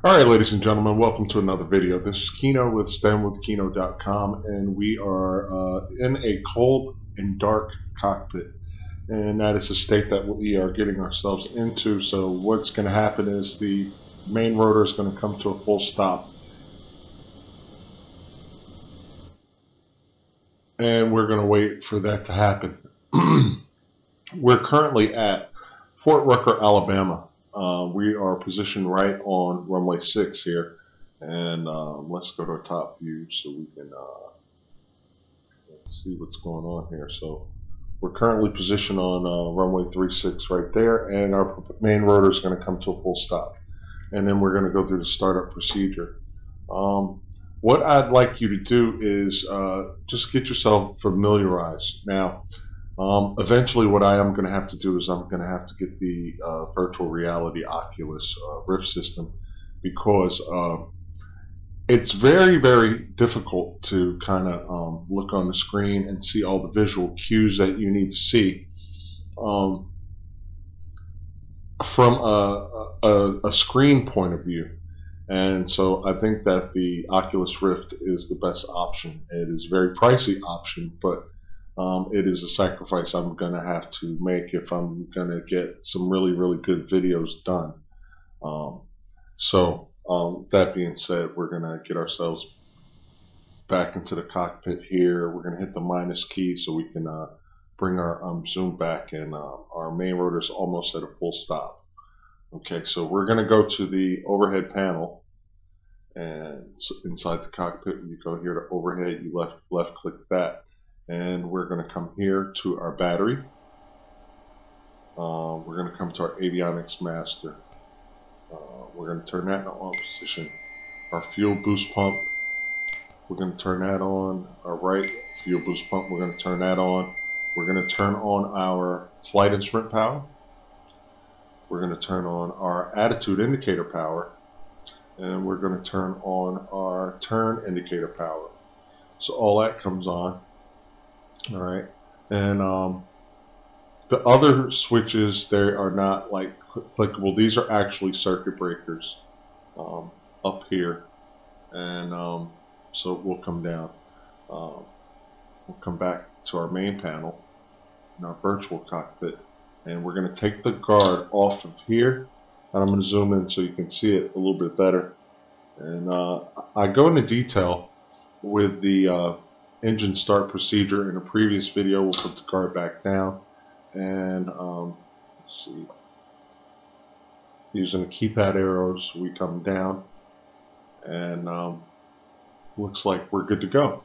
Alright, ladies and gentlemen, welcome to another video. This is Kino with StemWithKino.com, and we are in a cold and dark cockpit, and that is the state that we are getting ourselves into. So what's going to happen is the main rotor is going to come to a full stop, and we're going to wait for that to happen. We're currently at Fort Rucker, Alabama. We are positioned right on runway 6 here, and let's go to our top view so we can see what's going on here. So we're currently positioned on runway 36 right there, and our main rotor is going to come to a full stop, and then we're going to go through the startup procedure. What I'd like you to do is just get yourself familiarized. Now, eventually what I am going to have to do is I'm going to have to get the virtual reality Oculus Rift system, because it's very, very difficult to kind of look on the screen and see all the visual cues that you need to see from a screen point of view. And so I think that the Oculus Rift is the best option. It is a very pricey option, but it is a sacrifice I'm going to have to make if I'm going to get some really, really good videos done. That being said, we're going to get ourselves back into the cockpit here. We're going to hit the minus key so we can bring our zoom back, and our main rotor is almost at a full stop. Okay, so we're going to go to the overhead panel, and inside the cockpit, you go here to overhead, you left click that, and we're going to come here to our battery. We're going to come to our avionics master. We're going to turn that in on position. Our fuel boost pump, we're going to turn that on. Our right fuel boost pump, we're going to turn that on. We're going to turn on our flight instrument power. We're going to turn on our attitude indicator power, and we're going to turn on our turn indicator power. So all that comes on. All right, and the other switches, they are not like clickable. These are actually circuit breakers up here, and so we'll come down. We'll come back to our main panel in our virtual cockpit, and we're going to take the guard off of here, and I'm going to zoom in so you can see it a little bit better. And I go into detail with the engine start procedure in a previous video. We'll put the guard back down, and let's see, using the keypad arrows, we come down, and looks like we're good to go.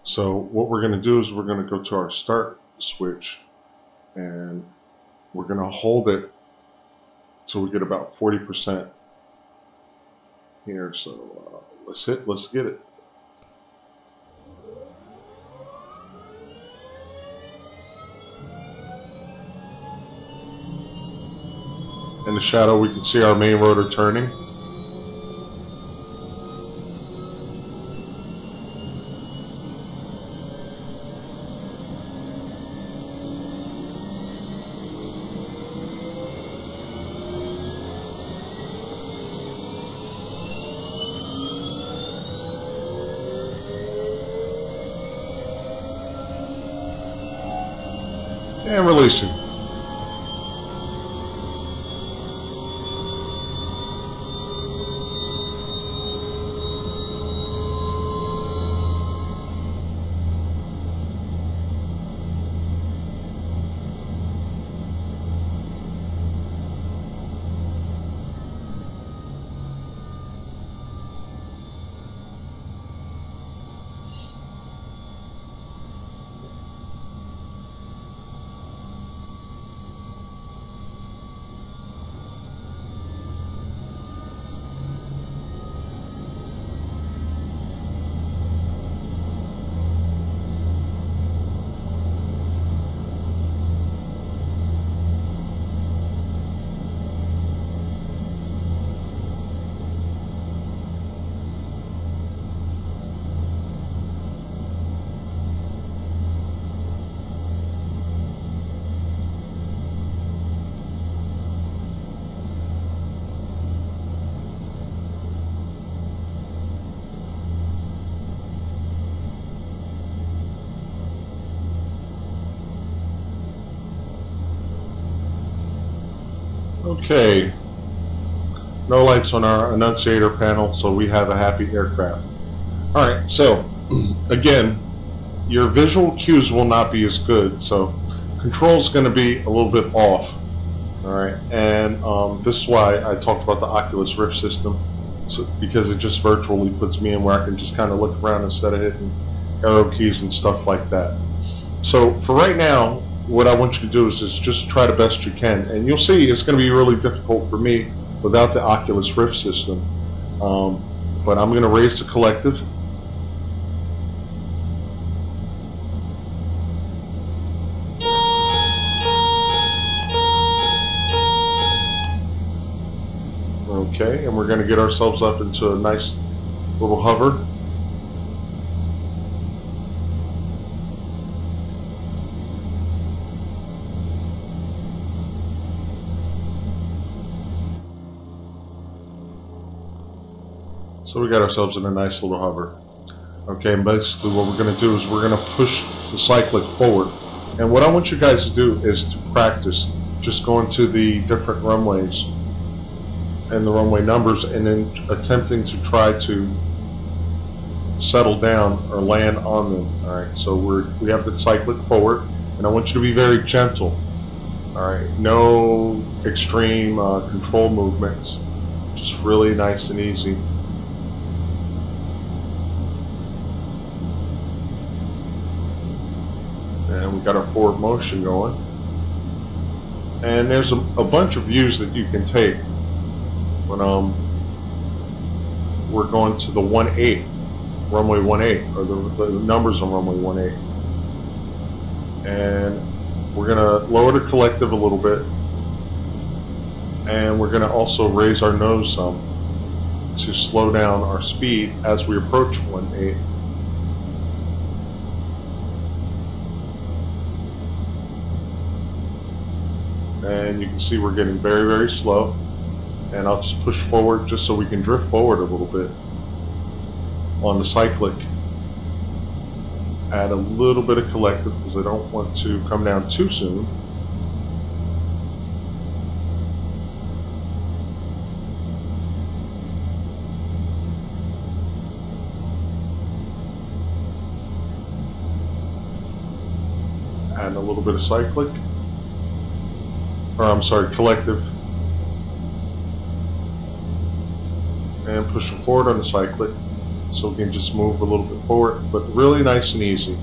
So what we're going to do is we're going to go to our start switch, and we're going to hold it till we get about 40% here. So let's get it. In the shadow, we can see our main rotor turning. And releasing. Okay, no lights on our annunciator panel, so we have a happy aircraft. Alright, so again, your visual cues will not be as good, so control is going to be a little bit off. Alright, and this is why I talked about the Oculus Rift system, because it just virtually puts me in where I can just kind of look around instead of hitting arrow keys and stuff like that. So for right now, what I want you to do is just try the best you can, and you'll see it's going to be really difficult for me without the Oculus Rift system. But I'm going to raise the collective. Okay, and we're going to get ourselves up into a nice little hover. So we got ourselves in a nice little hover. Okay, and basically what we're going to do is we're going to push the cyclic forward. And what I want you guys to do is to practice just going to the different runways and the runway numbers, and then attempting to try to settle down or land on them. Alright, so we have the cyclic forward, and I want you to be very gentle. Alright, no extreme control movements, just really nice and easy. And we got our forward motion going. And there's a bunch of views that you can take when we're going to the 18, runway 18, or the numbers on runway 18. And we're going to lower the collective a little bit, and we're going to also raise our nose some to slow down our speed as we approach 18. And you can see we're getting very, very slow. And I'll just push forward just so we can drift forward a little bit on the cyclic. Add a little bit of collective because I don't want to come down too soon. Add a little bit of cyclic. Or I'm sorry, collective. And push them forward on the cyclic so we can just move a little bit forward, but really nice and easy,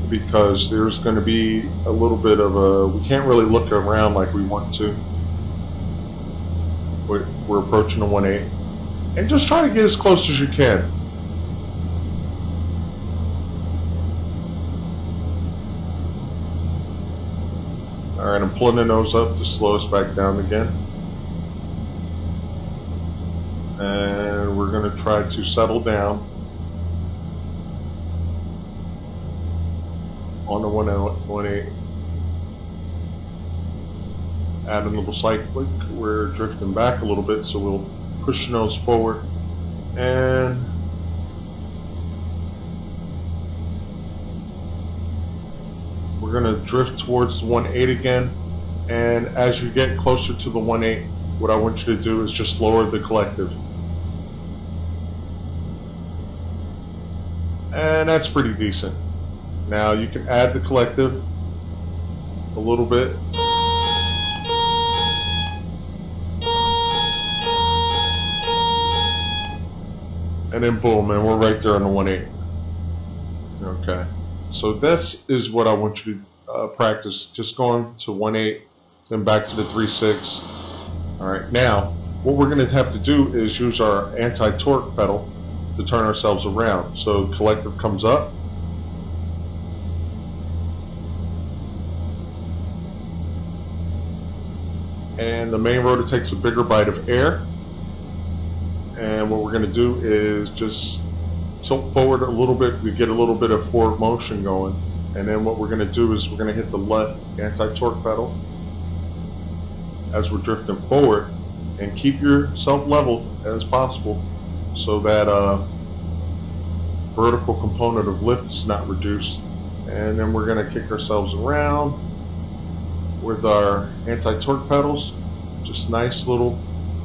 because there's going to be a little bit of we can't really look around like we want to. We're approaching the 18, and just try to get as close as you can. Alright, I'm pulling the nose up to slow us back down again. And we're going to try to settle down on the 18. Add a little cyclic. We're drifting back a little bit, so we'll push the nose forward. And we're going to drift towards the 18 again. And as you get closer to the 18, what I want you to do is just lower the collective. And that's pretty decent. Now you can add the collective a little bit. And then boom, and we're right there on the 18. Okay. So this is what I want you to practice. Just going to 18, then back to the 3.6. Alright, now what we're going to have to do is use our anti-torque pedal to turn ourselves around. So collective comes up, and the main rotor takes a bigger bite of air, and what we're going to do is just tilt forward a little bit to get a little bit of forward motion going, and then what we're going to do is we're going to hit the left anti-torque pedal as we're drifting forward, and keep yourself level as possible so that vertical component of lift is not reduced. And then we're going to kick ourselves around with our anti-torque pedals. Just nice little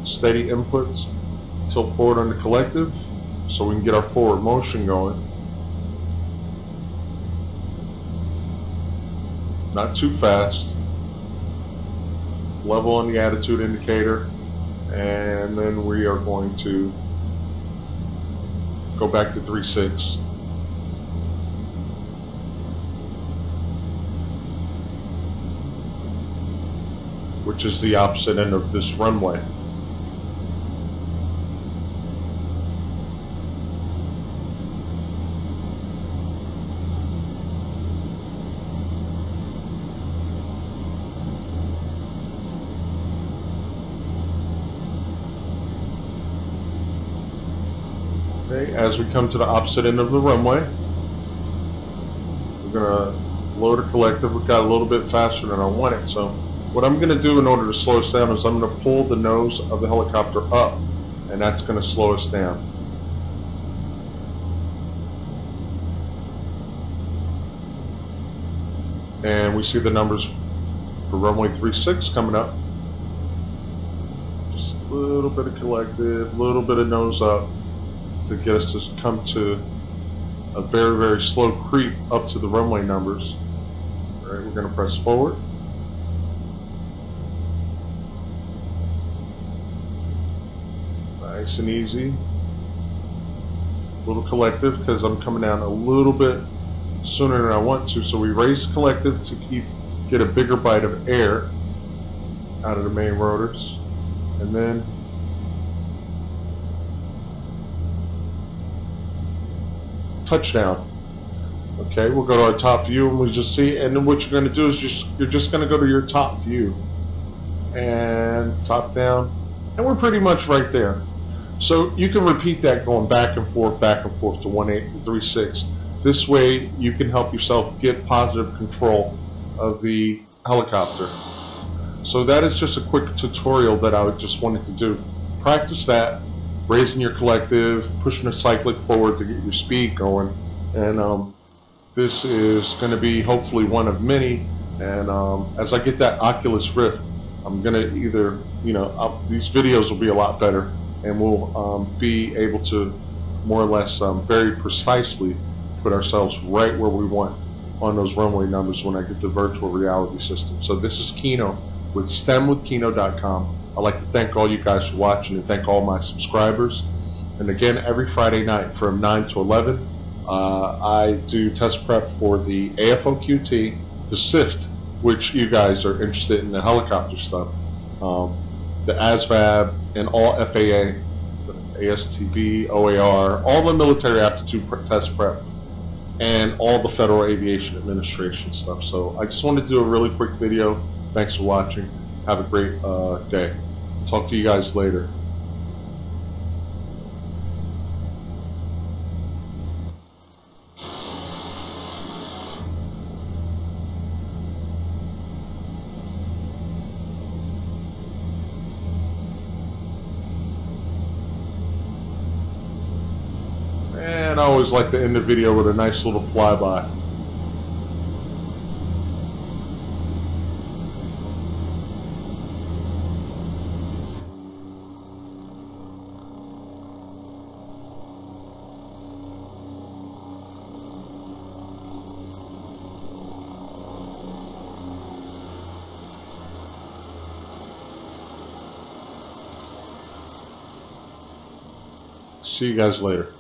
steady inputs. Tilt forward on the collective so we can get our forward motion going. Not too fast. Level on the attitude indicator, and then we are going to go back to 3.6. Which is the opposite end of this runway. Okay, as we come to the opposite end of the runway, we're going to load a collective. We got a little bit faster than I wanted, so what I'm going to do in order to slow us down is I'm going to pull the nose of the helicopter up, and that's going to slow us down. And we see the numbers for runway 36 coming up. Just a little bit of collective, a little bit of nose up to get us to come to a very, very slow creep up to the runway numbers. All right, we're going to press forward. Nice and easy. A little collective because I'm coming down a little bit sooner than I want to, so we raise the collective to get a bigger bite of air out of the main rotors, and then touchdown. Okay, we'll go to our top view and we just see, and then what you're going to do is you're just going to go to your top view and top down, and we're pretty much right there. So you can repeat that going back and forth to 1.8 and 3.6. This way you can help yourself get positive control of the helicopter. So that is just a quick tutorial that I just wanted to do. Practice that, raising your collective, pushing the cyclic forward to get your speed going, and this is going to be hopefully one of many. And as I get that Oculus Rift, I'm going to either, these videos will be a lot better, and we'll be able to more or less very precisely put ourselves right where we want on those runway numbers when I get the virtual reality system. So this is Kino with STEMwithKino.com. I'd like to thank all you guys for watching and thank all my subscribers. And again, every Friday night from 9 to 11, I do test prep for the AFOQT, the Sift, which you guys are interested in the helicopter stuff, the ASVAB, and all FAA, ASTB, OAR, all the military aptitude test prep, and all the Federal Aviation Administration stuff. So I just wanted to do a really quick video. Thanks for watching. Have a great day. Talk to you guys later. And I always like to end the video with a nice little flyby. See you guys later.